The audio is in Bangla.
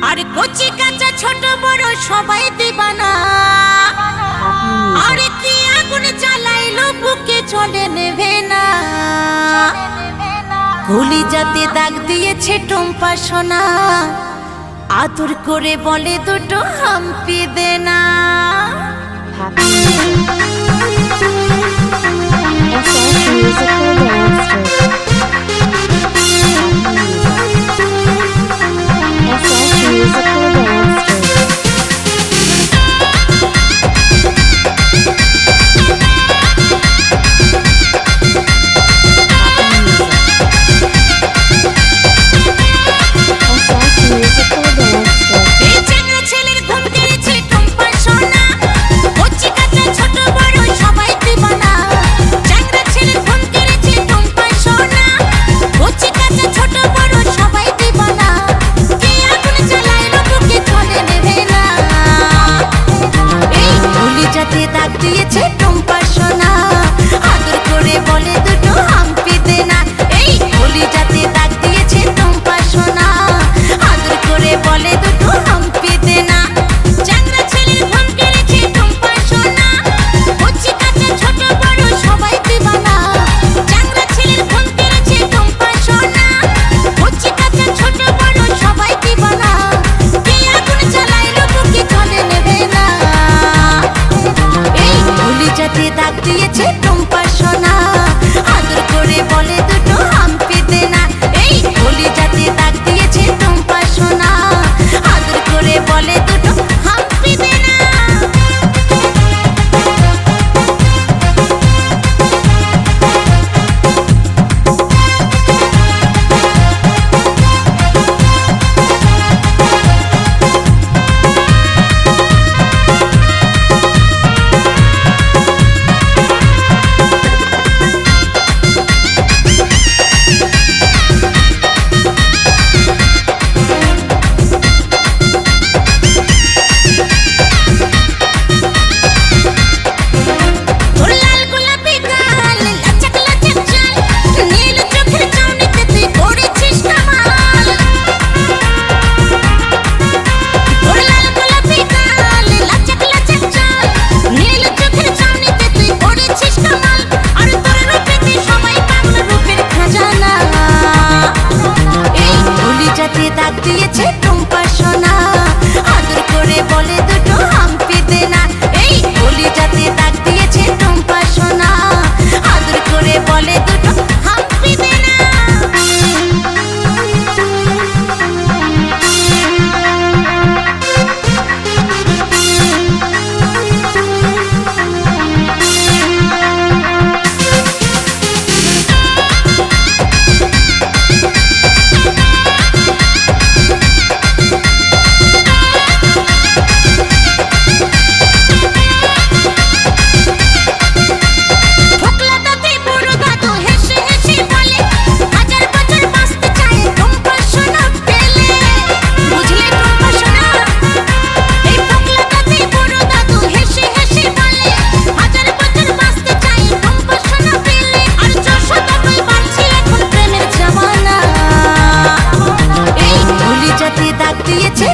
আর কচি কাঁচা ছোট বড় সবাই দিবানা। আরে কি আগুন জ্বালাইলো বুকে চলে নেবে না। কলিজাতে দাগ দিয়েছে টম্পা সোনা, আদর করে বলে দুটো হাম্পি দে না। দাগ দিয়েছে টম্পা সোনা, আদর করে বলে দুটো হাম্পি দে না। এই কলিজাতে দাগ দিয়েছে টম্পা সোনা, আদর করে বলে দুটো হাম্পি দে না। দাগ দিয়েছে টম্পা সোনা, আদর করে বলে দুটো হাম্পি দে না। এই কলিজাতে দাগ দিয়েছে টম্পা সোনা, আদর করে বলে দুটো হাম্পি দে না। দাগ দিয়েছে